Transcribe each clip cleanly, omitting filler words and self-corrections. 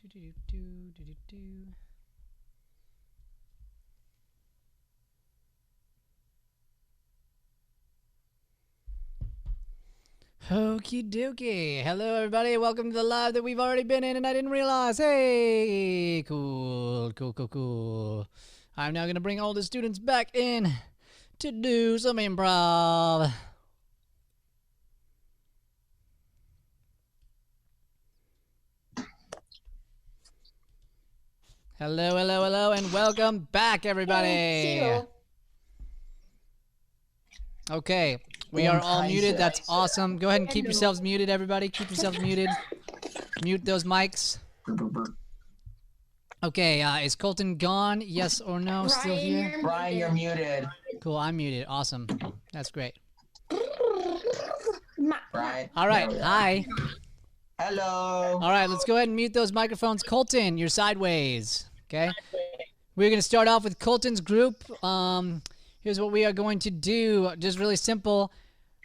Okie dokie. Hello, everybody. Welcome to the live that we've already been in and I didn't realize. Hey, cool. I'm now going to bring all the students back in to do some improv. Hello, and welcome back, everybody. Okay, we are all muted. That's awesome. Go ahead and keep yourselves muted, everybody. Keep yourselves muted. Mute those mics. Okay, is Colton gone? Yes or no? Still here? Brian, you're muted. Cool, I'm muted. Awesome. That's great. Brian. All right, hi. Hello. All right, let's go ahead and mute those microphones. Colton, you're sideways. Okay. We're going to start off with Colton's group. Here's what we are going to do. Just really simple.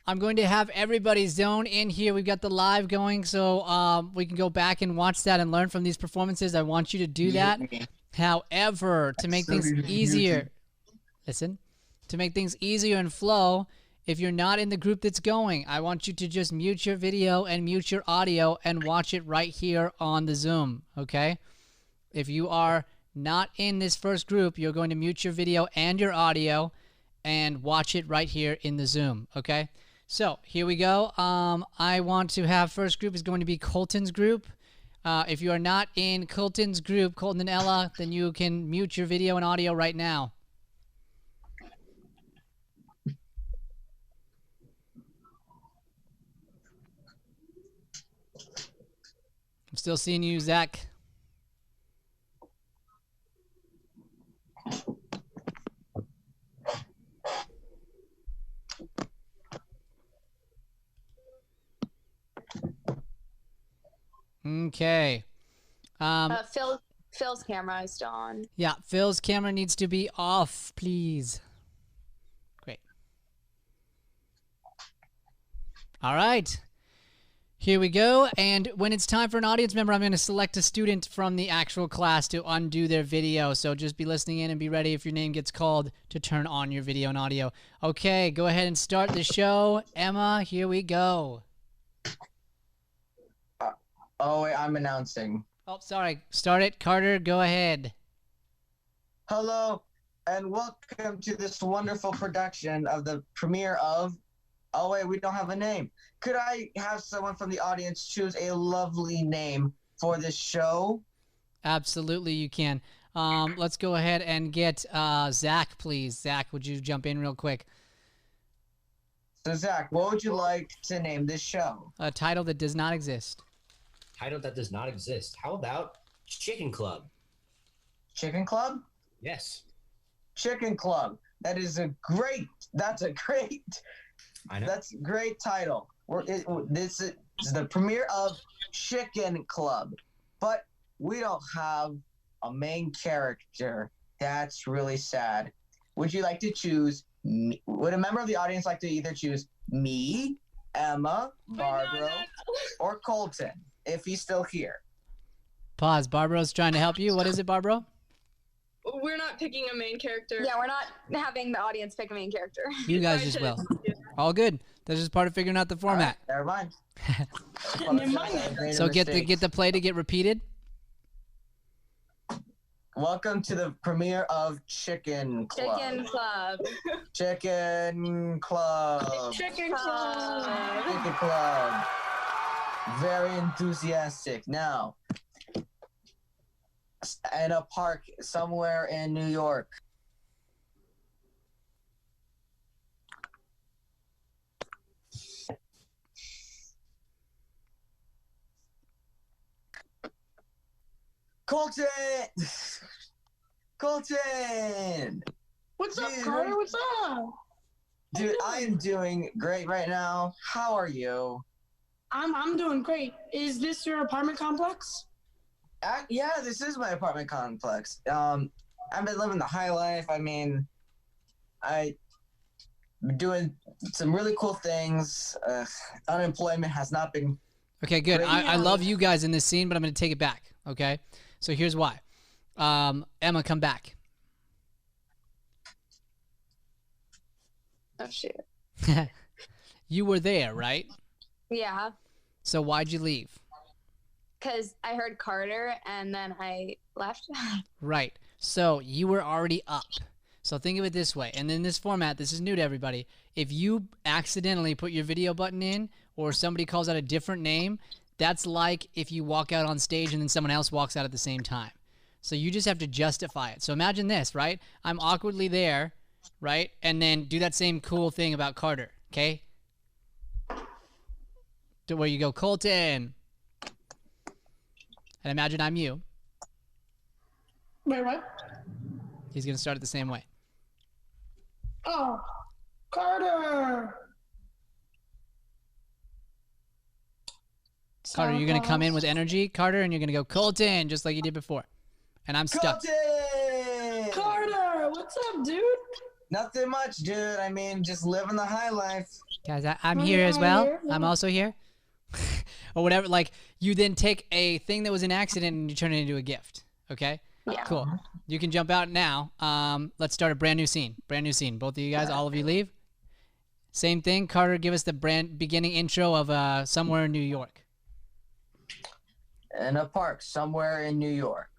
I'm going to have everybody zone in here. We've got the live going, so we can go back and watch that and learn from these performances. I want you to do that. However, to make things easier, to make things easier and flow, if you're not in the group that's going, I want you to just mute your video and mute your audio and watch it right here on the Zoom, okay? If you are not in this first group, you're going to mute your video and your audio and watch it right here in the Zoom, okay? So here we go. I want to have first group is going to be Colton's group. If you are not in Colton's group, Colton and Ella, then you can mute your video and audio right now. I'm still seeing you, Zach. Okay. Phil's camera is still on. Yeah, Phil's camera needs to be off, please. Great. All right. Here we go. And when it's time for an audience member, I'm going to select a student from the actual class to undo their video. So just be listening in and be ready if your name gets called to turn on your video and audio. Okay, go ahead and start the show. Emma, here we go. Oh, wait, I'm announcing. Oh, sorry. Start it. Carter, go ahead. Hello, and welcome to this wonderful production of the premiere of... Oh, wait, we don't have a name. Could I have someone from the audience choose a lovely name for this show? Absolutely, you can. Let's go ahead and get Zach, please. Zach, would you jump in real quick? So, Zach, what would you like to name this show? A title that does not exist. Title that does not exist. How about Chicken Club? Chicken Club? Yes. Chicken Club. That's a great I know. That's a great title. This is the premiere of Chicken Club, but we don't have a main character. That's really sad. Would you like to choose me? Would a member of the audience like to either choose me, Emma, Barbara, or Colton, if he's still here? Pause. Barbara's trying to help you. What is it, Barbara? We're not picking a main character. Yeah, we're not having the audience pick a main character. You guys just will. All good. That's just part of figuring out the format. Never mind. So get the play to get repeated. Welcome to the premiere of Chicken Club. Chicken Club. Chicken Club. Chicken Club. Chicken Club. Very enthusiastic. Now, in a park somewhere in New York. Colton! Colton! What's up, Dude, Carter? What's up? Dude, I am doing great right now. How are you? I'm doing great. Is this your apartment complex? Yeah, this is my apartment complex. I've been living the high life. I mean, I'm doing some really cool things. Unemployment has not been... Okay, good. I love you guys in this scene, but I'm going to take it back. Okay, so here's why. Emma, come back. Oh shoot. You were there, right? Yeah, So why'd you leave? because I heard Carter and then I left. Right. So you were already up. So think of it this way. And in this format, this is new to everybody. If you accidentally put your video button in or somebody calls out a different name, that's like if you walk out on stage and then someone else walks out at the same time. So you just have to justify it. So imagine this, right? I'm awkwardly there, right? And then do that same cool thing about Carter, okay? To where you go, Colton. And imagine I'm you. Wait, what? He's going to start it the same way. Oh, Carter. Carter, you're going to come in with energy, Carter, and you're going to go, Colton, just like you did before. And I'm stuck. Colton! Carter, what's up, dude? Nothing much, dude. I mean, just living the high life. Guys, I'm Oh, here yeah, as well. here, I'm yeah. also here. Or whatever. Like, you then take a thing that was an accident and you turn it into a gift. Okay? Yeah. Cool. You can jump out now. Let's start a brand new scene. Brand new scene. Both of you guys, all of you leave. Same thing. Carter, give us the beginning intro of somewhere in New York. In a park somewhere in New York.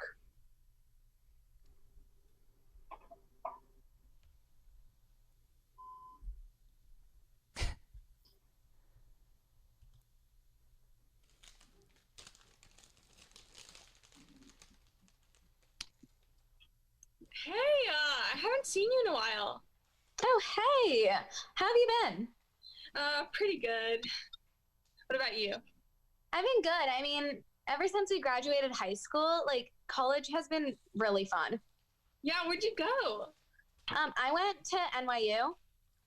Hey, I haven't seen you in a while. Oh hey, how have you been? Pretty good. What about you? I've been good. I mean, ever since we graduated high school, like college has been really fun. Yeah, where'd you go? I went to NYU.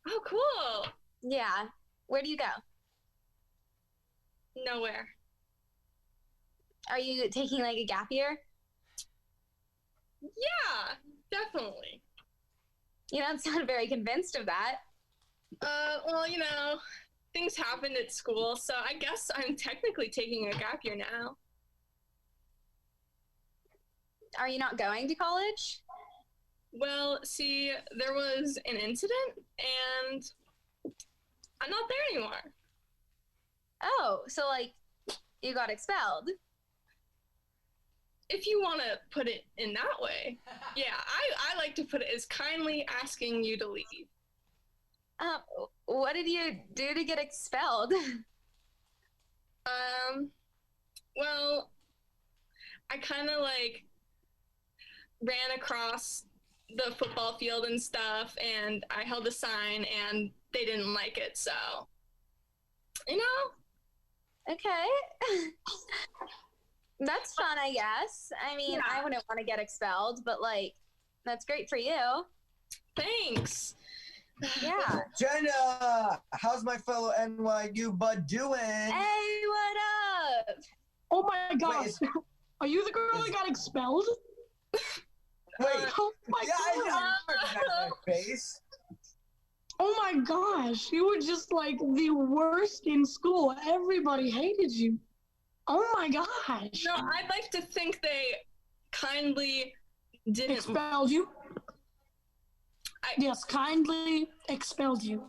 Oh, cool. Yeah. Where do you go? Nowhere. Are you taking like a gap year? Yeah, definitely. You don't sound very convinced of that. Well, you know, things happened at school, so I guess I'm technically taking a gap year now. Are you not going to college? Well, see, there was an incident, and I'm not there anymore. Oh, so like you got expelled. If you want to put it in that way. Yeah, I like to put it as kindly asking you to leave. What did you do to get expelled? Well, I kind of like ran across the football field and stuff, and I held a sign, and they didn't like it, so, you know? Okay. That's fun, I guess. I mean, Yeah. I wouldn't want to get expelled, but like, that's great for you. Thanks. Yeah. Jenna, how's my fellow NYU bud doing? Hey, what up? Oh my gosh. is- Are you the girl that got expelled? Wait, Oh my yeah, I god. recognize my face. Oh my gosh. You were just like the worst in school. Everybody hated you. Oh my gosh. No, I'd like to think they kindly didn't. Expelled you? I- Yes, kindly expelled you.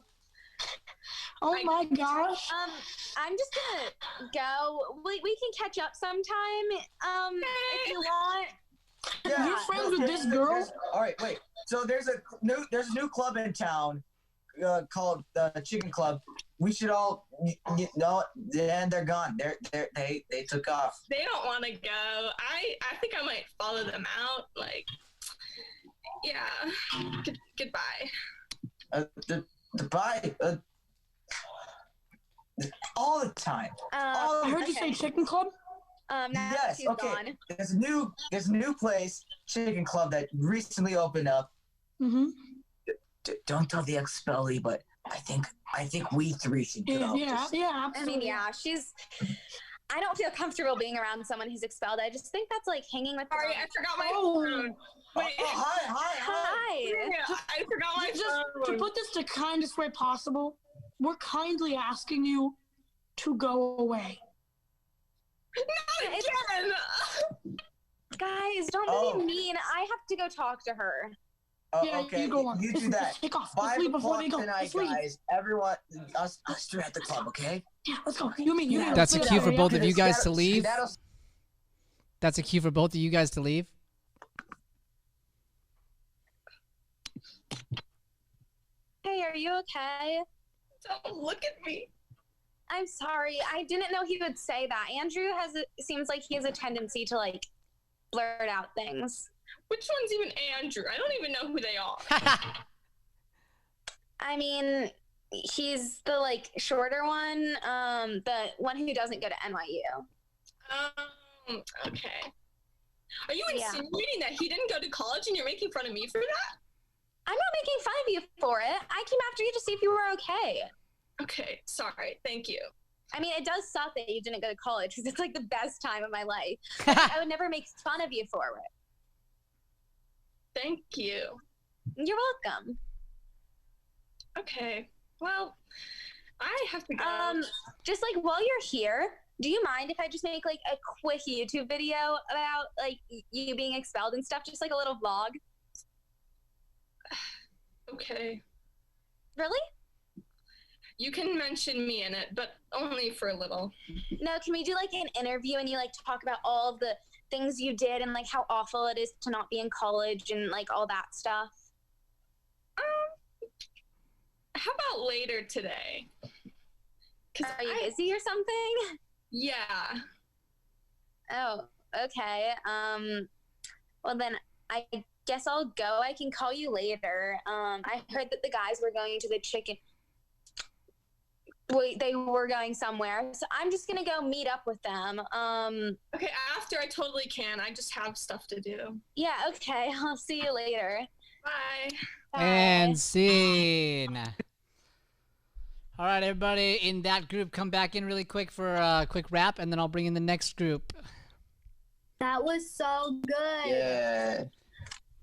Oh my gosh. I'm just gonna go. We can catch up sometime. If you want. Yeah. You're friends with this girl? All right, wait. So there's a new club in town called the Chicken Club. We should all no. Then they're gone. They took off. They don't want to go. I think I might follow them out. Like, yeah. Goodbye. Goodbye. All the time. I heard you say chicken club? Now Yes. she's Okay. gone. There's a new place, Chicken Club, that recently opened up. Mm-hmm. Don't tell the expellee, but I think we three should go. Yeah, I absolutely. mean, yeah, I don't feel comfortable being around someone who's expelled. I just think that's like hanging with the Sorry, wrong- I forgot my Oh. phone. Oh, Wait. hi. Hi. Yeah, I forgot my Just to phone. put this the kindest way possible, we're kindly asking you to go away. Not again. Guys, don't be mean. I have to go talk to her. Oh, Yeah, okay, you go on. you do that. Take off. 5 Sleep before o'clock they go. tonight, Sleep. guys. Everyone, us three at the club, okay? Yeah, let's go. You mean you? That's a cue for both of you guys to leave. Skedaddle. That's a cue for both of you guys to leave. Hey, are you okay? Don't look at me. I'm sorry. I didn't know he would say that. Andrew seems like he has a tendency to like blurt out things. Which one's even Andrew? I don't even know who they are. I mean, he's the like shorter one, the one who doesn't go to NYU. Okay. Are you Yeah. insinuating that he didn't go to college and you're making fun of me for that? I'm not making fun of you for it. I came after you to see if you were okay. Okay, sorry. Thank you. I mean, it does suck that you didn't go to college because it's like the best time of my life. I would never make fun of you for it. Thank you. You're welcome. Okay. Well, I have to go. Just like while you're here, do you mind if I just make like a quick YouTube video about like you being expelled and stuff? Just like a little vlog? Okay. Really? You can mention me in it, but only for a little. No, can we do like an interview and you like talk about all of the things you did and like how awful it is to not be in college and like all that stuff? How about later today? Are you busy or something? Yeah. Oh, okay. Well then I guess I'll go. I can call you later. I heard that the guys were going to the chicken. Wait, they were going somewhere. So I'm just gonna go meet up with them. Okay, after I totally can. I just have stuff to do. Yeah, okay. I'll see you later. Bye. Bye. And scene. All right, everybody in that group, come back in really quick for a quick wrap, and then I'll bring in the next group. That was so good. Yeah.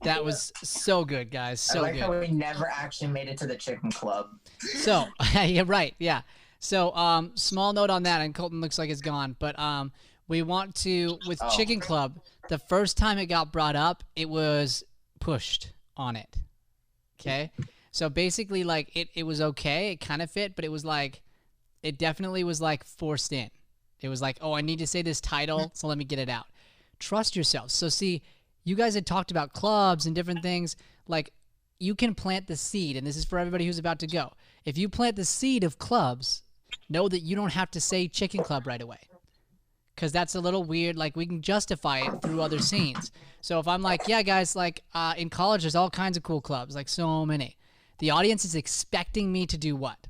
That was so good, guys. So I like good. how we never actually made it to the chicken club. So, yeah, right, yeah. So, small note on that, and Colton looks like it's gone, but we want to, with Chicken Club, the first time it got brought up, it was pushed on it, okay? So, basically, like, it was okay, it kind of fit, but it was like, it definitely was, like, forced in. It was like, oh, I need to say this title, so let me get it out. Trust yourself. So, see, you guys had talked about clubs and different things, like, you can plant the seed, and this is for everybody who's about to go. If you plant the seed of clubs, know that you don't have to say chicken club right away, because that's a little weird. Like, we can justify it through other scenes. So if I'm like, yeah, guys, like, in college, there's all kinds of cool clubs, like so many. The audience is expecting me to do what?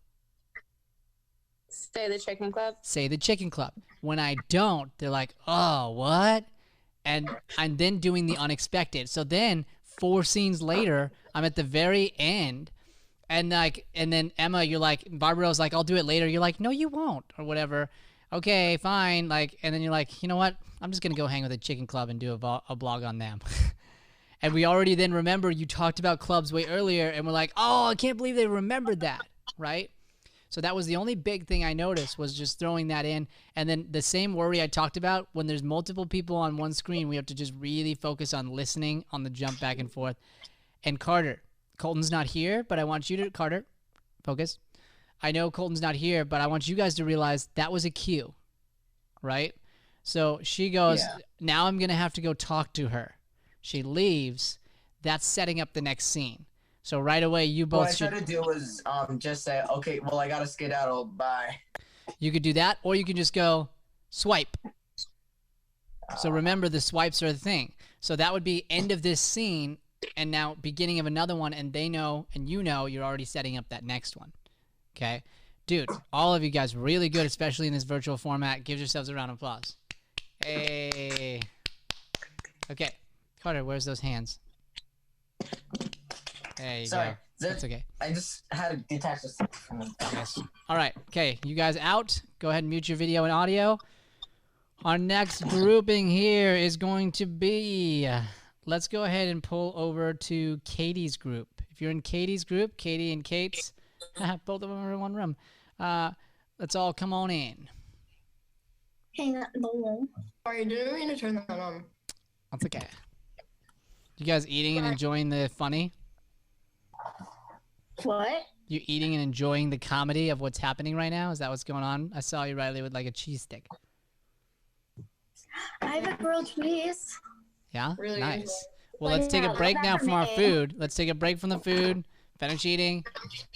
Say the chicken club. Say the chicken club. When I don't, they're like, oh, what? And I'm then doing the unexpected. So then 4 scenes later, I'm at the very end, and then Emma, you're like, Barbara's like, I'll do it later. You're like, no, you won't, or whatever. Okay, fine. Like, and then you're like, you know what? I'm just gonna go hang with the chicken club and do a blog on them. And we already then remember you talked about clubs way earlier, and we're like, oh, I can't believe they remembered that, right? So that was the only big thing I noticed, was just throwing that in. And then the same worry I talked about, when there's multiple people on one screen, we have to just really focus on listening on the jump back and forth. And Carter, Colton's not here, but I want you to, Carter, focus. I know Colton's not here, but I want you guys to realize that was a cue, right? So she goes, now I'm going to have to go talk to her. She leaves. That's setting up the next scene. So right away, you both What I tried to do was just say, okay, well, I got to skedaddle. Bye. You could do that, or you could just go swipe. So remember, the swipes are the thing. So that would be end of this scene, and now beginning of another one, and they know, and you know, you're already setting up that next one. Okay? Dude, all of you guys really good, especially in this virtual format. Give yourselves a round of applause. Hey. Okay. Carter, where's those hands? There you Sorry. go. That's okay. I just had to detach this from the Yes. All right. Okay. You guys out. Go ahead and mute your video and audio. Our next grouping here is going to be, let's go ahead and pull over to Katie's group. If you're in Katie's group, Katie and Kate's, both of them are in one room. Let's all come on in. Hang on. Sorry, didn't mean to turn that on. That's okay. You guys eating and enjoying the funny? What? You eating and enjoying the comedy of what's happening right now? Is that what's going on? I saw you, Riley, with like a cheese stick. I have a grilled cheese. Yeah? Really Nice. Well, But let's take a no, break not now for from our me. food. Let's take a break from the food, finish eating,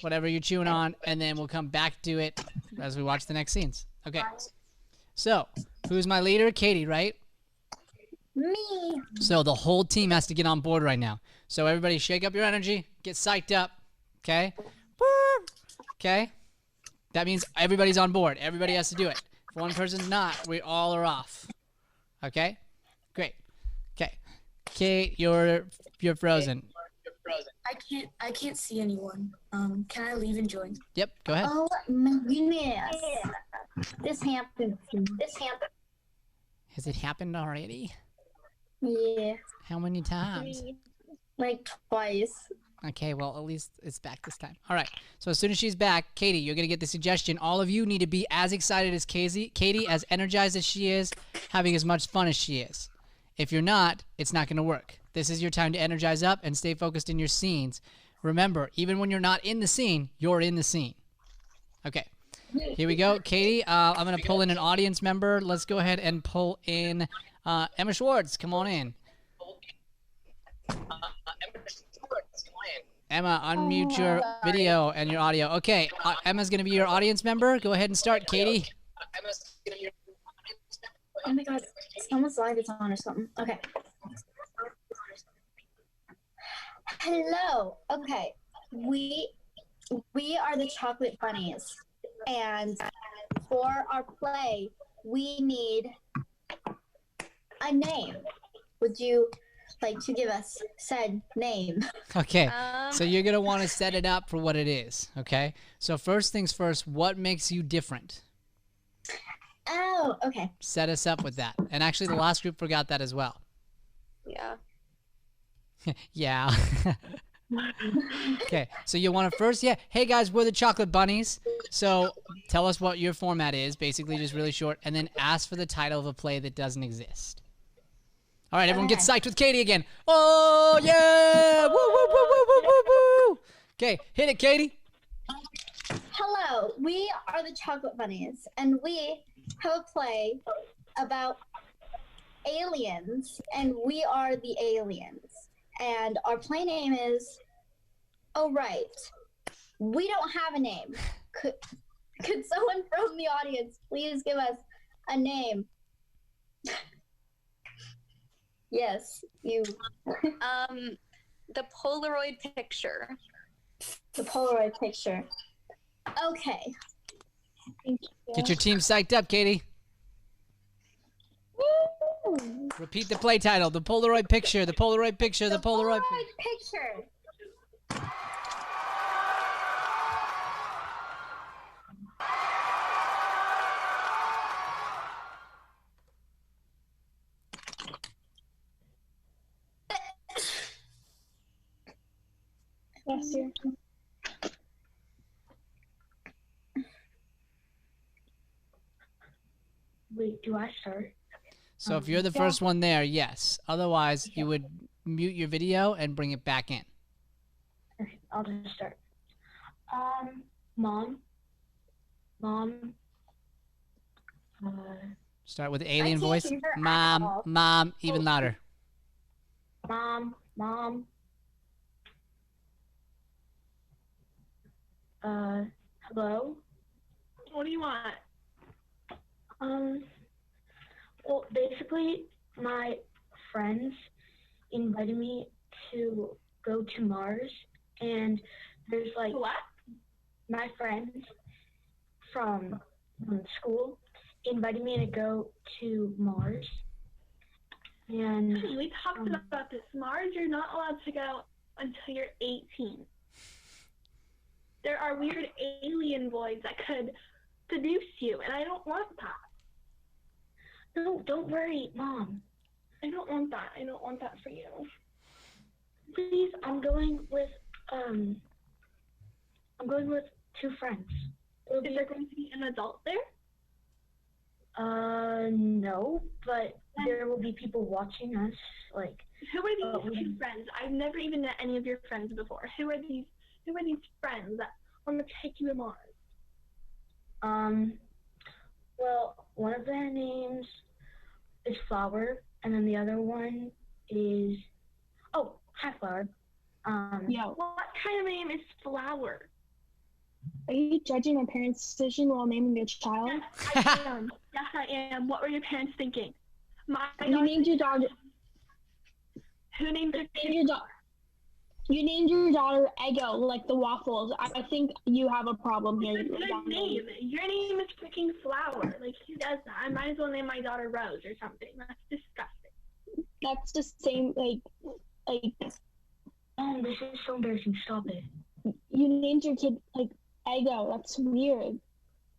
whatever you're chewing on, and then we'll come back to it as we watch the next scenes. Okay. So, who's my leader? Katie, right? Me. So the whole team has to get on board right now. So everybody shake up your energy, get psyched up, okay? Woo! Okay? That means everybody's on board. Everybody has to do it. If one person's not, we all are off. Okay? Great. Okay. Kate, you're frozen. I can't see anyone. Can I leave and join? Yep, go ahead. Oh my goodness. This happened. Has it happened already? Yeah. How many times? Like twice. Okay, well, at least it's back this time. All right, so as soon as she's back, Katie, you're going to get the suggestion. All of you need to be as excited as Katie, as energized as she is, having as much fun as she is. If you're not, it's not going to work. This is your time to energize up and stay focused in your scenes. Remember, even when you're not in the scene, you're in the scene. Okay, here we go. Katie, I'm going to pull in an audience member. Let's go ahead and pull in Emma Schwartz. Come on in. Emma, unmute your video and your audio. Okay, Emma's going to be your audience member. Go ahead and start, Katie. Oh my god. Someone's live is on or something. Okay. Hello. Okay. We are the Chocolate Bunnies. And for our play, we need a name. Would you like to give us said name? Okay, so you're going to want to set it up for what it is, okay? So first things first, what makes you different? Oh, okay. Set us up with that. And actually, the last group forgot that as well. Yeah. Yeah. Okay, so you want to first, hey guys, we're the Chocolate Bunnies. So tell us what your format is, basically just really short, and then ask for the title of a play that doesn't exist. All right, everyone get psyched with Katie again. Oh, yeah! Woo, woo, woo, woo, woo, woo, woo! Okay, hit it, Katie. Hello, we are the Chocolate Bunnies, and we have a play about aliens, and we are the aliens. And our play name is, oh right, we don't have a name. Could someone from the audience please give us a name? Yes, you. The Polaroid picture. The Polaroid picture. Okay. Thank you. Get your team psyched up, Katie. Woo! Repeat the play title. The Polaroid picture. The Polaroid picture. The Polaroid picture. Yes, sir. Wait, do I start? So if you're the first one there, yes. Otherwise, you would mute your video and bring it back in. Okay, I'll just start. Mom. Start with the alien can't voice. hear her at Mom, all. mom, even louder. Mom. Hello? What do you want? Well, basically, my friends invited me to go to Mars, and there's like my friends from school invited me to go to Mars. And we talked about this. Mars, you're not allowed to go until you're 18. There are weird alien voids that could seduce you, and I don't want that. No, don't worry, Mom. I don't want that. I don't want that for you. Please, I'm going with two friends. Is there going to be an adult there? No, but there will be people watching us. Like, Who are these two friends? I've never even met any of your friends before. Who are these friends that want to take you to Mars? Well, one of their names is Flower, and then the other one is, oh, hi, Flower. Yo, What kind of name is Flower? are you judging my parents' decision while naming their child? Yes, I am. Yes, I am. What were your parents thinking? You named your daughter. Who named their You named your daughter Eggo, like the waffles. I think you have a problem here. It's a good name. Your name is freaking Flower. Like, who does that? I might as well name my daughter Rose or something. That's disgusting. That's the same, like. Oh, this is so embarrassing. Stop it. You named your kid, like, Eggo. That's weird.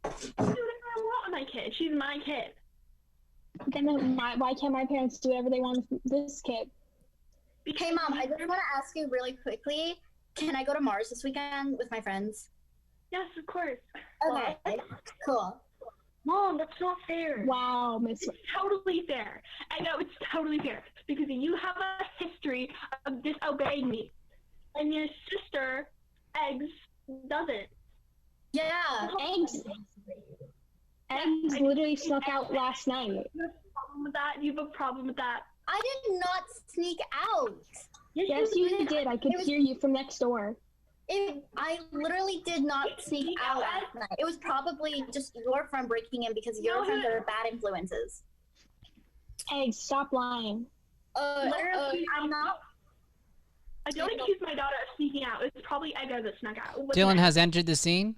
I do whatever I want with my kid. She's my kid. Then why can't my parents do whatever they want with this kid? Hey, Mom, I just want to ask you really quickly. Can I go to Mars this weekend with my friends? Yes, of course. Okay, cool. Mom, that's not fair. Wow, Miss. It's totally fair. I know it's totally fair because you have a history of disobeying me, and your sister, Eggs, doesn't. Yeah. Eggs literally snuck out last night. You have a problem with that? You have a problem with that? I did not sneak out. Yes, you did. I could hear you from next door. I literally did not sneak out last night. It was probably just your friend breaking in because your friends are bad influences. Eggs, stop lying. Literally, I'm not. I don't accuse my daughter of sneaking out. It's probably Eggo that snuck out. Dylan has entered the scene.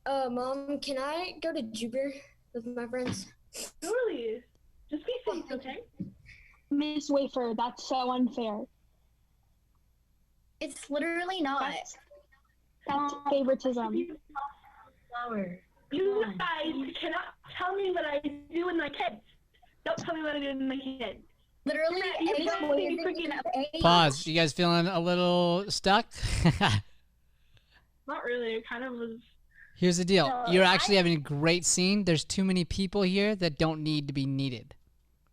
Mom, can I go to Jupiter with my friends? Totally. Just be safe, okay? Miss Wafer, that's so unfair. It's literally not. That's favoritism. Flower. You guys cannot tell me what I do with my kids. Don't tell me what I do with my kids. Literally, Pause. You guys feeling a little stuck? Not really. It kind of was. Here's the deal. You're actually having a great scene. There's too many people here that don't need to be needed.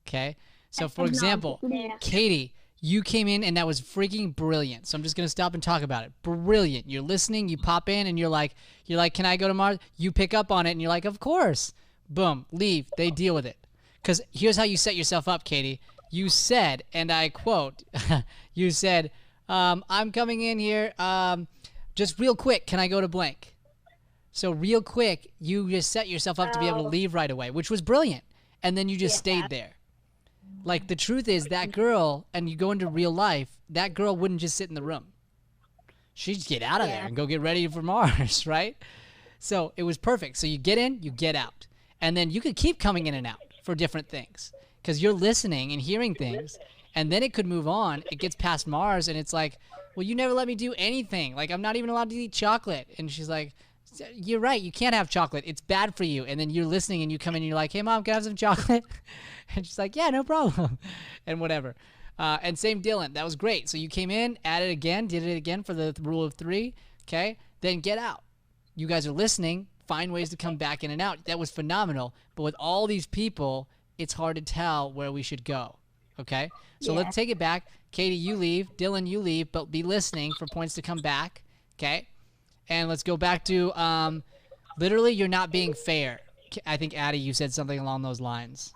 Okay? So, for example, Katie, you came in and that was freaking brilliant. So I'm just going to stop and talk about it. Brilliant. You're listening. You pop in and you're like, can I go to Mars? You pick up on it and you're like, of course. Boom. Leave. They deal with it. Because here's how you set yourself up, Katie. You said, and I quote, you said, I'm coming in here. Just real quick, can I go to blank? So real quick, you just set yourself up to be able to leave right away, which was brilliant. And then you just stayed there. Like, the truth is that girl, and you go into real life, that girl wouldn't just sit in the room. She'd get out of there and go get ready for Mars, right? So it was perfect. So you get in, you get out. And then you could keep coming in and out for different things because you're listening and hearing things. And then it could move on. It gets past Mars, and it's like, well, you never let me do anything. Like, I'm not even allowed to eat chocolate. And she's like, you're right. You can't have chocolate. It's bad for you. And then you're listening, and you come in, and you're like, hey, Mom, can I have some chocolate? And she's like, yeah, no problem. And whatever. And same Dylan. That was great. So you came in, added again, did it again for the rule of 3. Okay? Then get out. You guys are listening. Find ways to come back in and out. That was phenomenal. But with all these people, it's hard to tell where we should go. Okay? So let's take it back. Katie, you leave. Dylan, you leave. But be listening for points to come back. Okay? And let's go back to literally you're not being fair. I think, Addie, you said something along those lines.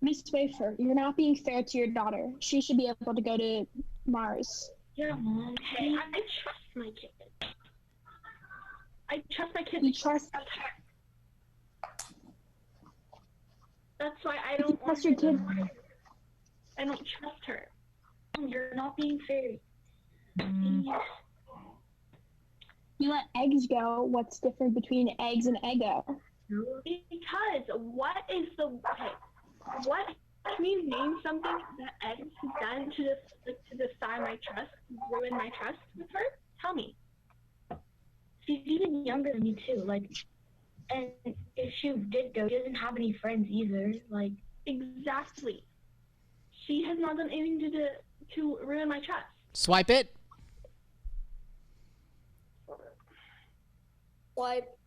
Miss Wafer, you're not being fair to your daughter. She should be able to go to Mars. Yeah, Mom. Hey, I trust my kid. I trust my kid. You trust? That's why I don't trust your kid. I don't trust her. You're not being fair. You let Eggs go. What's different between Eggs and Eggo? Because what is the what? Can you name something that Eggs has done to decide my trust, ruin my trust with her? Tell me. She's even younger than me too. Like, and if she did go, she doesn't have any friends either. Like, exactly. She has not done anything to ruin my trust. Swipe it. Swipe.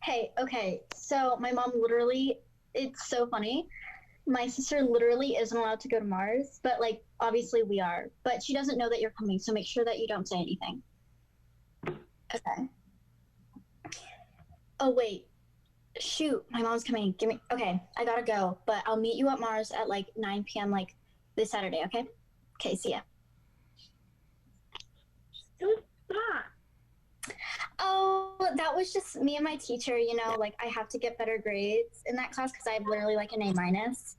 Hey, okay. So my mom literally, it's so funny. My sister literally isn't allowed to go to Mars, but like obviously we are. But she doesn't know that you're coming, so make sure that you don't say anything. Okay. Oh wait. Shoot, my mom's coming. Give me. Okay, I gotta go, but I'll meet you at Mars at like 9 p.m. like this Saturday. Okay. Okay. See ya. Who's that? Oh, that was just me and my teacher. You know, like I have to get better grades in that class because I have literally like an A minus.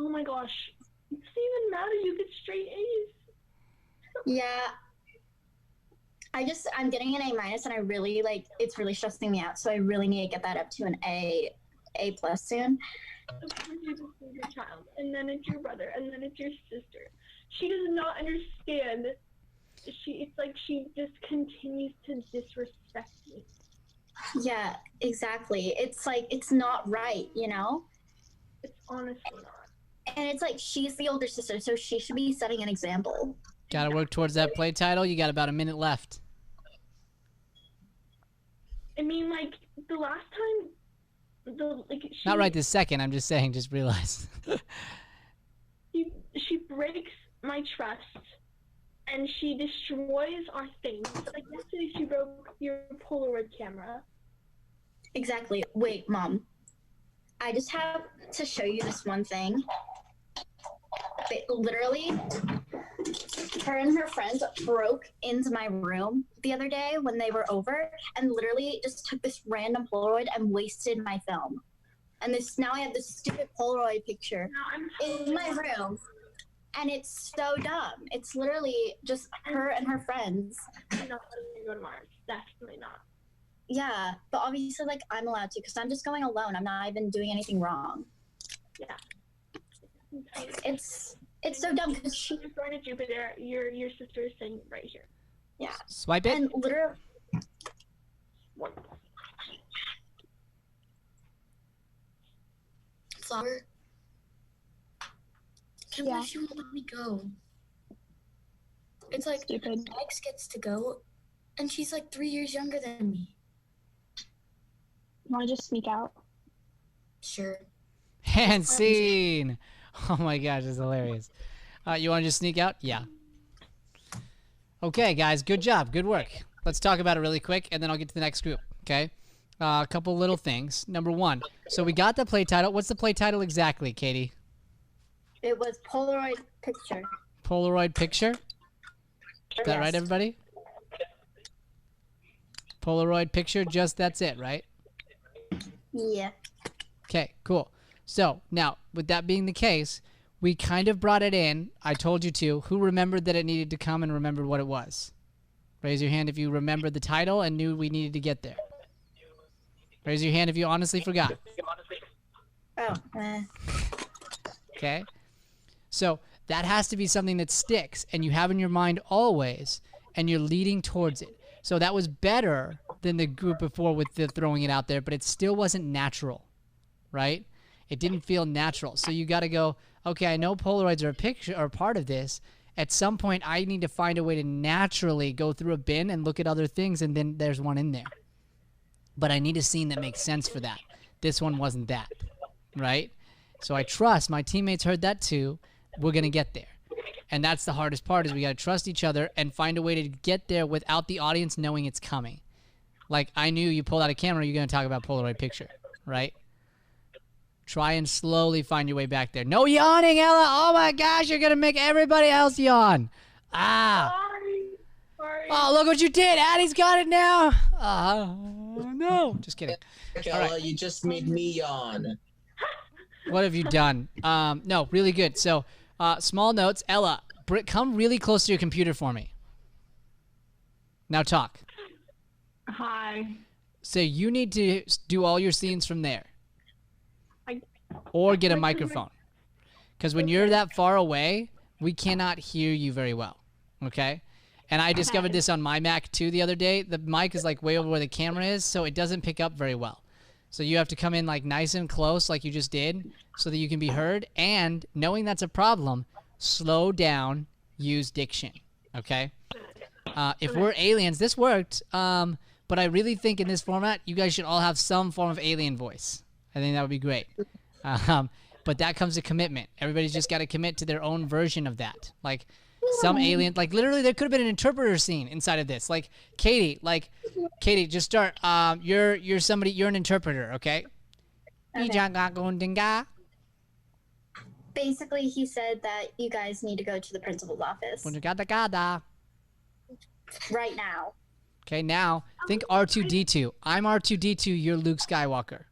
Oh my gosh. It doesn't even matter. You get straight A's. Yeah. I'm getting an A minus, and I really like it's really stressing me out. So I really need to get that up to an A plus soon. Of course you just need your child, and then it's your brother, and then it's your sister. She does not understand. It's like she just continues to disrespect me. Yeah, exactly. It's like it's not right, you know? It's honestly not. And it's like she's the older sister, so she should be setting an example. Gotta work towards that play title. You got about a minute left. I mean, like the last time, Not right this second. I'm just saying. Just realize. she breaks my trust, and she destroys our things. Like yesterday, she broke your Polaroid camera. Exactly. Wait, Mom. I just have to show you this one thing. Literally, her and her friends broke into my room the other day when they were over and literally just took this random Polaroid and wasted my film. And now I have this stupid Polaroid picture in my room. And it's so dumb. It's literally just her and her friends. I'm not letting you go to Mars. Definitely not. Yeah, but obviously, like, I'm allowed to because I'm just going alone. I'm not even doing anything wrong. Yeah. It's so dumb because she's going to Jupiter. Your sister is sitting right here. Yeah. Swipe it. And literally. What? Flower. Can't believe she won't let me go. It's like Stupid. Max gets to go, and she's like 3 years younger than me. Want to just sneak out? Sure. And scene. Oh my gosh, that's hilarious. You want to just sneak out? Yeah. Okay, guys, good job. Good work. Let's talk about it really quick, and then I'll get to the next group, okay? A couple little things. Number one, so we got the play title. What's the play title exactly, Katie? It was Polaroid picture. Polaroid picture? Is that right, everybody? Polaroid picture, just that's it, right? Yeah. Okay, cool. So, now, with that being the case, we kind of brought it in. I told you to. Who remembered that it needed to come and remembered what it was? Raise your hand if you remembered the title and knew we needed to get there. Raise your hand if you honestly forgot. Oh. Okay? So, that has to be something that sticks and you have in your mind always and you're leading towards it. So that was better than the group before with the throwing it out there, but it still wasn't natural, right? It didn't feel natural. So you got to go, okay, I know Polaroids are a picture or part of this. At some point, I need to find a way to naturally go through a bin and look at other things, and then there's one in there. But I need a scene that makes sense for that. This one wasn't that, right? So I trust my teammates heard that too. We're going to get there. And that's the hardest part is we got to trust each other and find a way to get there without the audience knowing it's coming. Like I knew you pulled out a camera, you're going to talk about Polaroid picture, right? Try and slowly find your way back there. No yawning, Ella. Oh my gosh, you're going to make everybody else yawn. Ah. Sorry. Oh, look what you did. Addie's got it now. No. Just kidding. Ella, right. You just made me yawn. What have you done? No, really good. So, small notes. Ella, come really close to your computer for me. Now talk. Hi. So you need to do all your scenes from there. Or get a microphone. Because when you're that far away, we cannot hear you very well. Okay? And I discovered this on my Mac too the other day. The mic is like way over where the camera is, so it doesn't pick up very well. So you have to come in like nice and close like you just did so that you can be heard. And knowing that's a problem, slow down, use diction. Okay? If we're aliens, this worked. but I really think in this format, you guys should all have some form of alien voice. I think that would be great. But that comes to commitment. Everybody's just got to commit to their own version of that. Like some alien, like literally there could have been an interpreter scene inside of this. Like Katie, just start. You're somebody, you're an interpreter, okay? Basically, he said that you guys need to go to the principal's office right now. Okay, now think R2-D2. I'm R2-D2, you're Luke Skywalker.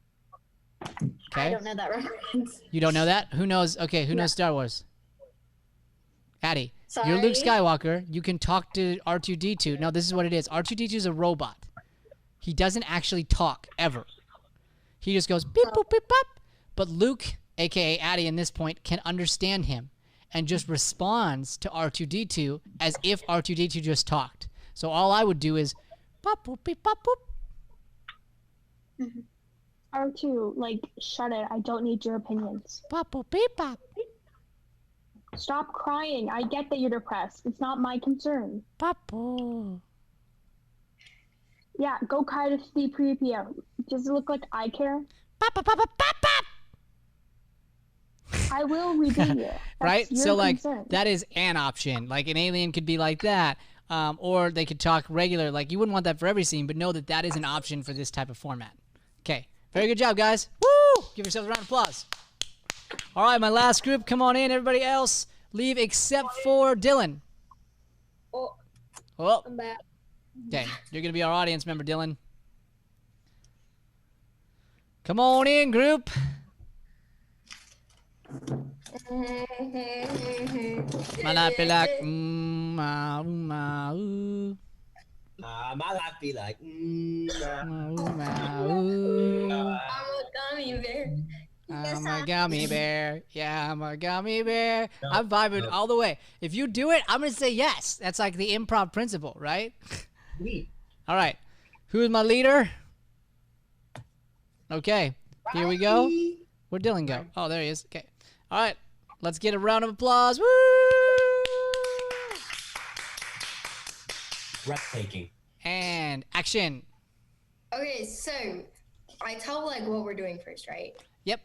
Okay? I don't know that reference. You don't know that? Who knows? Okay, who knows Star Wars? Addie, Sorry. you're Luke Skywalker. You can talk to R2-D2. No, this is what it is. R2-D2 is a robot. He doesn't actually talk, ever. He just goes beep, boop, beep, bop. But Luke, a.k.a. Addie in this point, can understand him and just responds to R2-D2 as if R2-D2 just talked. So all I would do is pop, boop, beep, pop, boop. R2, like, shut it. I don't need your opinions. Pop, boop, beep, pop. Stop crying. I get that you're depressed. It's not my concern. Papo. Yeah, go cry to C-3PO. Does it look like I care? Papa, papa, papa. I will repeat you. Right? Your So, like, concern. that is an option. Like, an alien could be like that. Or they could talk regular. Like, you wouldn't want that for every scene, but know that that is an option for this type of format. Okay. Very good job, guys. Woo! Give yourselves a round of applause. All right, my last group. Come on in. Everybody else, leave except for Dylan. Oh, Oh. I'm back. Okay. You're going to be our audience member, Dylan. Come on in, group. My life be like, my life be like, I'm a gummy bear. I'm a gummy bear. Yeah, I'm a gummy bear. I'm vibing all the way. If you do it, I'm going to say yes. That's like the improv principle, right? All right. Who's my leader? Okay. Here we go. Where'd Dylan go? Oh, there he is. Okay. All right. Let's get a round of applause. Woo! breathtaking. And action. Okay, so I tell like what we're doing first, right? Yep.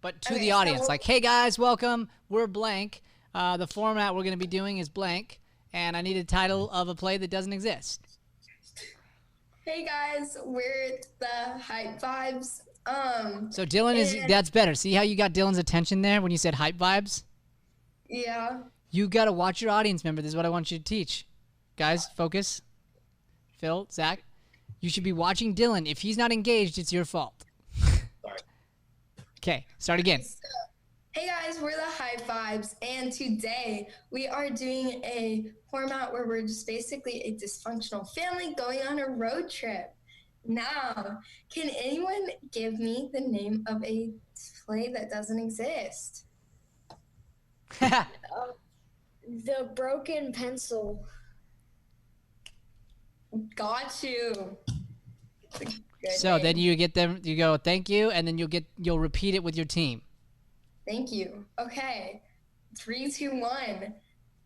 But to Okay, the audience, so- like, hey guys, welcome. We're blank. The format we're going to be doing is blank. And I need a title of a play that doesn't exist. Hey guys, we're the Hype Vibes. So Dylan is, and- that's better. See how you got Dylan's attention there when you said hype vibes? Yeah. You got to watch your audience member. This is what I want you to teach. Guys, focus. Phil, Zach, you should be watching Dylan. If he's not engaged, it's your fault. Sorry. Okay, start again. Hey guys, we're the Hype Vibes, and today we are doing a format where we're just basically a dysfunctional family going on a road trip. Now, can anyone give me the name of a play that doesn't exist? The Broken Pencil. Got you. Good So name. then you get them, you go, thank you, and then you'll repeat it with your team. Thank you. Okay. 3, 2, 1.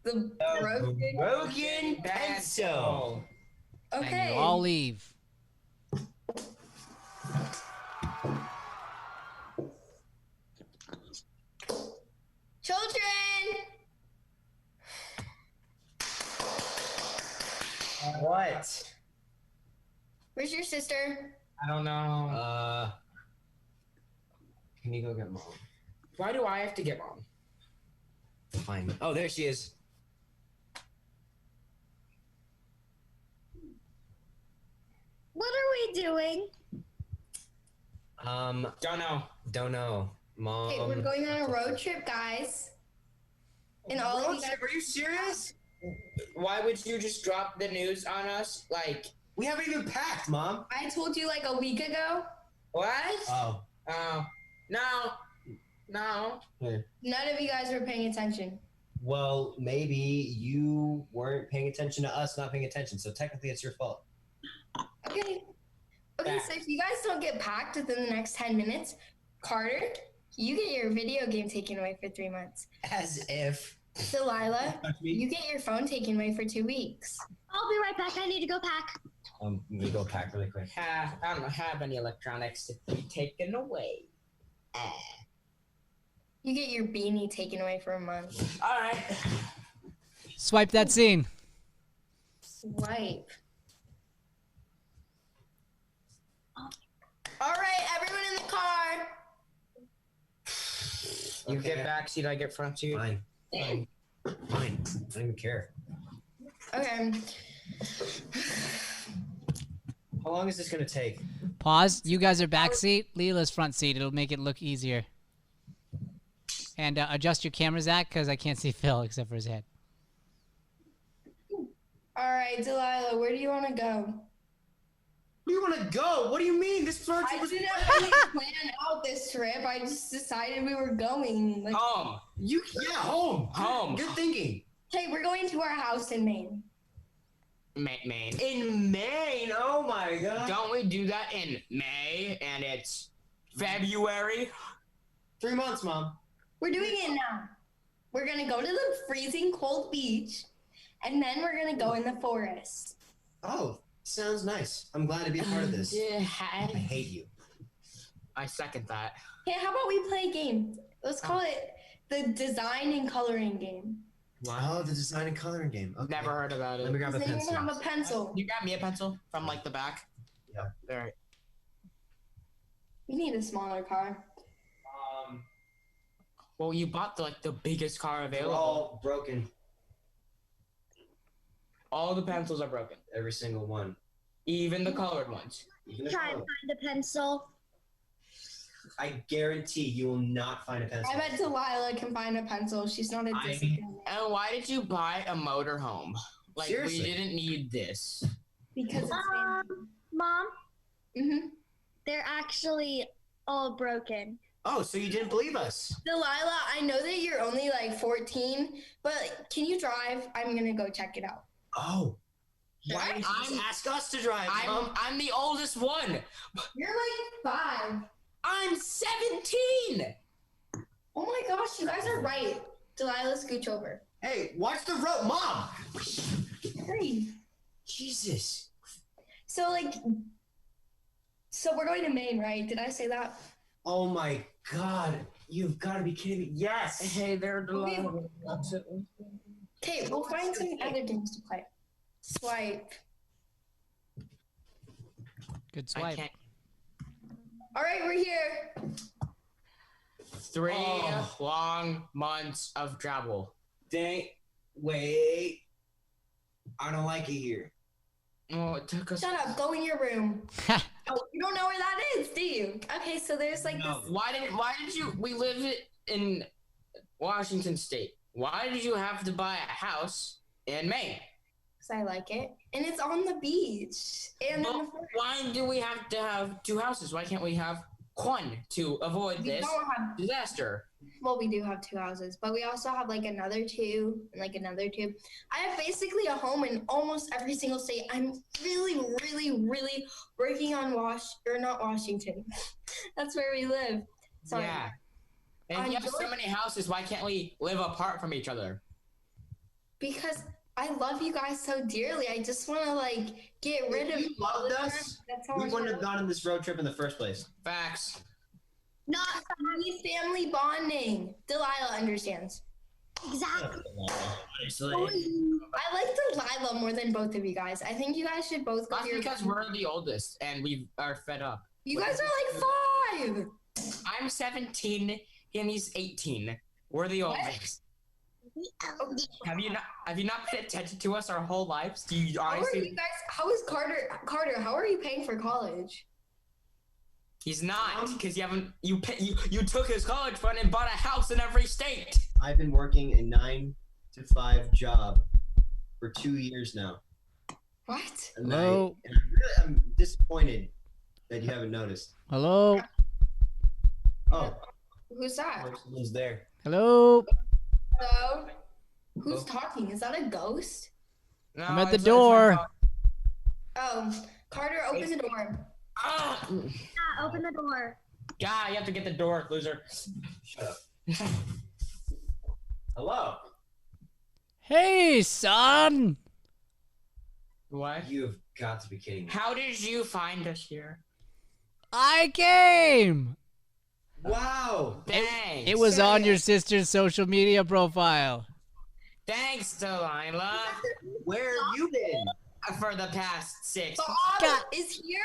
The broken. Broken pencil. And Okay. you all leave. Children. What? Where's your sister? I don't know. Can you go get mom? Why do I have to get mom? Fine. Oh, there she is. What are we doing? Don't know. Don't know. Mom. Okay, we're going on a road trip, guys. And all of Road you guys. trip? Are you serious? Why would you just drop the news on us? Like, We haven't even packed, Mom. I told you like a week ago. what? Oh. Oh, no. No. None of you guys were paying attention. Well, maybe you weren't paying attention to us not paying attention, so technically it's your fault. Okay. Okay, so if you guys don't get packed within the next 10 minutes, Carter, you get your video game taken away for 3 months. As if. Delilah, you get your phone taken away for 2 weeks. I'll be right back. I need to go pack. Let me go pack really quick. I don't have any electronics to be taken away. You get your beanie taken away for a month. All right. Swipe that scene. Swipe. All right, everyone in the car. You get back seat, I get front seat. Fine. Fine. I don't even care. Okay. How long is this gonna take? Pause. You guys are back seat. Leela's front seat. It'll make it look easier. And adjust your camera, Zach, because I can't see Phil except for his head. All right, Delilah, where do you want to go? Where do you want to go? What do you mean? This I didn't really plan out this trip. I just decided we were going. Like, home. Home. Home. Good thinking. hey, we're going to our house in Maine. Maine. In Maine? Oh my god. Don't we do that in May and it's February? 3 months, Mom. We're doing it now. We're going to go to the freezing cold beach, and then we're going to go in the forest. Oh, sounds nice. I'm glad to be a part of this. Yeah. I hate you. I second that. Hey, how about we play a game? Let's call it the design and coloring game. Wow, the design and coloring game. Okay. Never heard about it. Let me grab a Does anyone pencil. have a pencil? You got me a pencil from like the back? Yeah. All right. We need a smaller car. Well, you bought the biggest car They're available. all broken. All the pencils are broken. Every single one. Even the colored ones. Even the Try and color. find a pencil. I guarantee you will not find a pencil. I bet Delilah can find a pencil. She's not a disciplinarian. And why did you buy a motorhome? Like, Seriously. we didn't need this. Because it's Mom, mm-hmm. they're actually all broken. Oh, so you didn't believe us? Delilah, I know that you're only like 14, but can you drive? I'm gonna go check it out. Oh. Why didn't you just ask us to drive, Mom? I'm the oldest one. You're like 5. I'm 17. Oh my gosh, you guys are right. Delilah, scooch over. Hey, watch the road, Mom! Hurry. Jesus. So we're going to Maine, right? Did I say that? Oh my god. You've got to be kidding me. Yes! Hey there, Delilah. Okay, we'll find some other games to play. Swipe. Good I swipe. can't. All right, we're here. 3 long months of travel. Wait. I don't like it here. Oh, it took us. Shut up. Go in your room. Oh, you don't know where that is, do you? Okay, so there's like No. this. Why did you? We live in Washington State. Why did you have to buy a house in Maine? Because I like it, and it's on the beach. And Well, why do we have to have 2 houses? Why can't we have one to avoid we this don't have. disaster? Well, we do have 2 houses, but we also have like another 2 and like another 2. I have basically a home in almost every single state. I'm really, really, really working on not Washington. That's where we live. Sorry. Yeah. And you have so many houses. Why can't we live apart from each other? Because I love you guys so dearly. I just want to like get rid of If you loved us, That's how we much wouldn't I have love gone on this road trip in the first place. Facts. Not family bonding. Delilah understands. Exactly. Honestly. I like Delilah more than both of you guys. I think you guys should both go That's to your. because we're the oldest and we are fed up. You guys are like 5. I'm 17 and he's 18. We're the oldest. Have you not paid attention to us our whole lives? Do you How are honestly? you guys? How is Carter? Carter, how are you paying for college? He's not because you took his college fund and bought a house in every state. I've been working a 9 to 5 job for 2 years now. What? And Hello? I'm disappointed that you haven't noticed. Hello? Oh, Who's that? someone's there. Hello? Hello? Who's talking? Is that a ghost? No, I'm at the it's door. Oh, Carter, open the door. Ah! Yeah, open the door. God, you have to get the door, loser. Shut up. Hello. Hey, son! What? You've got to be kidding me. How did you find us here? I came. Wow. Thanks. It was on your sister's social media profile. Thanks, Delilah. Where have you been? For the past 6. Bob is here.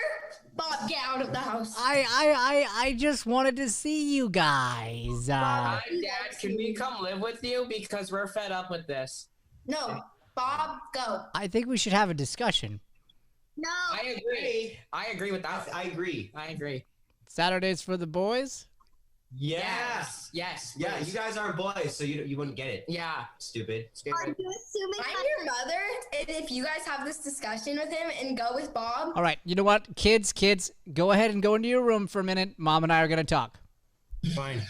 Bob, get out of the house. I just wanted to see you guys. Hi, Dad. Can we come live with you? Because we're fed up with this. No, Bob, go. I think we should have a discussion. No. I agree. I agree with that. I agree. I agree. Saturdays for the boys? Yes. Yeah, Please. you guys aren't boys, so you wouldn't get it. Yeah. Stupid. Are you assuming I'm your mother, and if you guys have this discussion with him and go with Bob. All right, you know what? Kids, go ahead and go into your room for a minute. Mom and I are going to talk. Fine.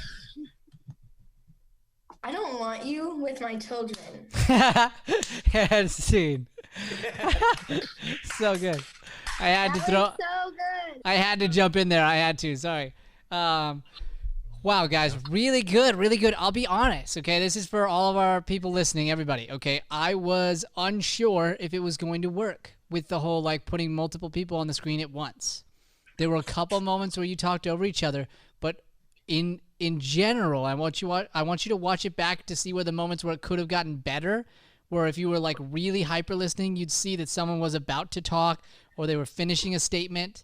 I don't want you with my children. And scene. So good. I had to throw. so good? I had to jump in there. I had to. Sorry. Wow, guys, really good, really good. I'll be honest, okay? This is for all of our people listening, everybody, okay? I was unsure if it was going to work with the whole, like, putting multiple people on the screen at once. There were a couple moments where you talked over each other, but in general, I want you to watch it back to see where the moments where it could have gotten better, where if you were, like, really hyper listening, you'd see that someone was about to talk or they were finishing a statement.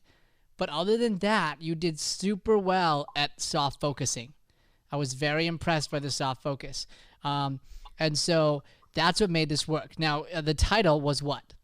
But other than that, you did super well at soft focusing. I was very impressed by the soft focus. And so that's what made this work. Now, the title was what?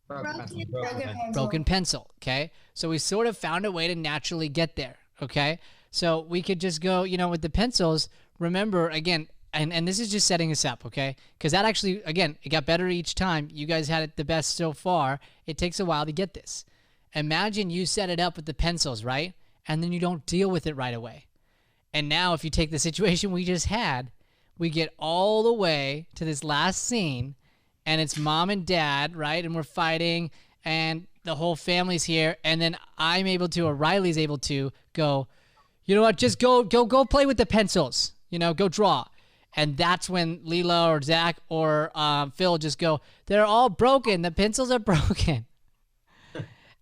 Broken Pencil, okay? So we sort of found a way to naturally get there, okay? So we could just go, with the pencils, remember, again, and this is just setting us up, okay? Because that actually, again, it got better each time. You guys had it the best so far. It takes a while to get this. Imagine you set it up with the pencils, right? And then you don't deal with it right away. And now if you take the situation we just had, we get all the way to this last scene, and it's mom and dad, right? And we're fighting, and the whole family's here, and then I'm able to, or Riley's able to, go, you know what, just go play with the pencils. Go draw. And that's when Leela or Zach or Phil just go, they're all broken. The pencils are broken.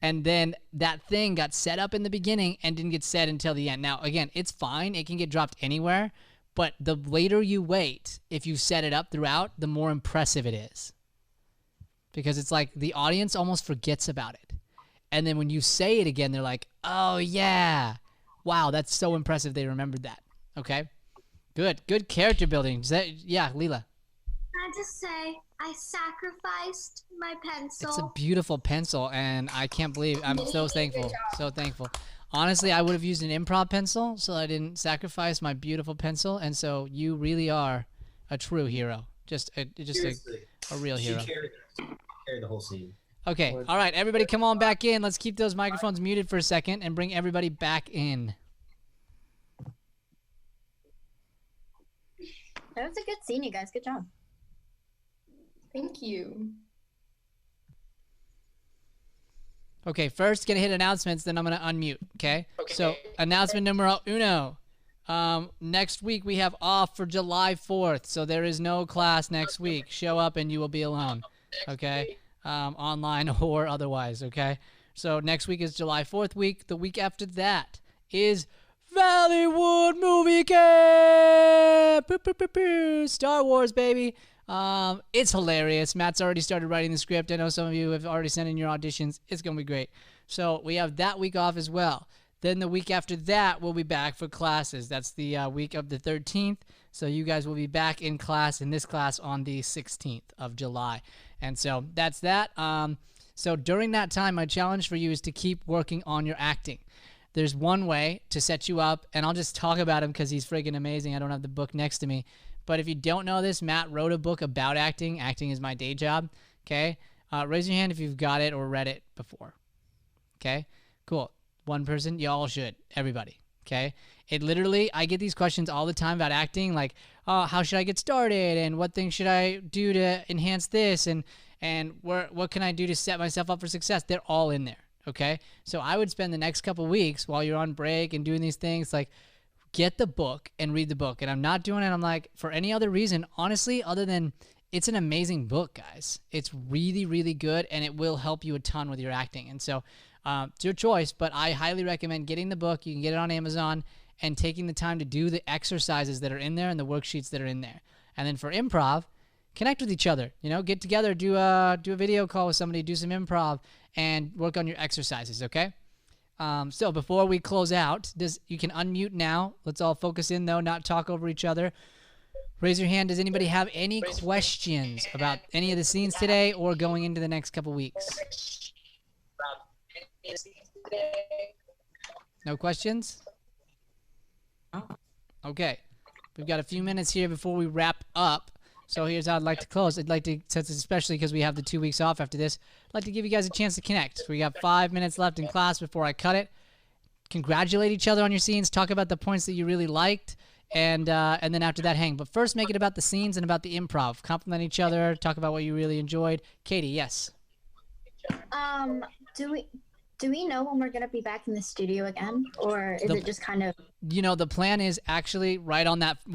And then that thing got set up in the beginning and didn't get said until the end. Now, again, it's fine. It can get dropped anywhere. But the later you wait, if you set it up throughout, the more impressive it is. Because it's like the audience almost forgets about it. And then when you say it again, they're like, oh, yeah. Wow, that's so impressive they remembered that. Okay? Good character building. Yeah, Leela. Can I just say, I sacrificed my pencil. It's a beautiful pencil, and I can't believe I'm so thankful. So thankful. Honestly, I would have used an improv pencil, so I didn't sacrifice my beautiful pencil, and so you really are a true hero. Just a real hero. She carried the whole scene. Okay, all right, everybody come on back in. Let's keep those microphones muted for a second and bring everybody back in. That was a good scene, you guys. Good job. Thank you. Okay, first gonna hit announcements, then I'm gonna unmute, okay? So, announcement numero uno. Next week we have off for July 4th, so there is no class next week. Show up and you will be alone, okay? Online or otherwise, okay? So next week is July 4th week. The week after that is Valleywood Movie Camp! Star Wars, baby! It's hilarious. Matt's already started writing the script. I know some of you have already sent in your auditions. It's going to be great. So we have that week off as well. Then the week after that, we'll be back for classes. That's the week of the 13th. So you guys will be back in this class on the 16th of July. And so that's that. So during that time, my challenge for you is to keep working on your acting. There's one way to set you up, and I'll just talk about him because he's friggin' amazing. I don't have the book next to me. But if you don't know this, Matt wrote a book about acting. Acting is my day job, okay? Raise your hand if you've got it or read it before, okay? Cool. One person, y'all should. Everybody, okay? It literally, I get these questions all the time about acting, like, how should I get started, and what things should I do to enhance this, and what can I do to set myself up for success? They're all in there, okay? So I would spend the next couple weeks while you're on break and doing these things, like, get the book and read the book. And I'm not doing it, I'm like, for any other reason, honestly, other than it's an amazing book, guys. It's really, really good, and it will help you a ton with your acting. And so it's your choice, but I highly recommend getting the book. You can get it on Amazon and taking the time to do the exercises that are in there and the worksheets that are in there. And then for improv, connect with each other. You know, get together, do a video call with somebody, do some improv, and work on your exercises, okay? So before we close out, you can unmute now. Let's all focus in, though, not talk over each other. Raise your hand. Does anybody have any questions about any of the scenes today or going into the next couple weeks? No questions? Okay. We've got a few minutes here before we wrap up. So here's how I'd like to close. I'd like to, since especially because we have the 2 weeks off after this, I'd like to give you guys a chance to connect. We got 5 minutes left in class before I cut it. Congratulate each other on your scenes. Talk about the points that you really liked. And then after that, hang. But first, make it about the scenes and about the improv. Compliment each other. Talk about what you really enjoyed. Katie, yes. Do we know when we're gonna be back in the studio again, or is it just kind of? You know, the plan is actually right on that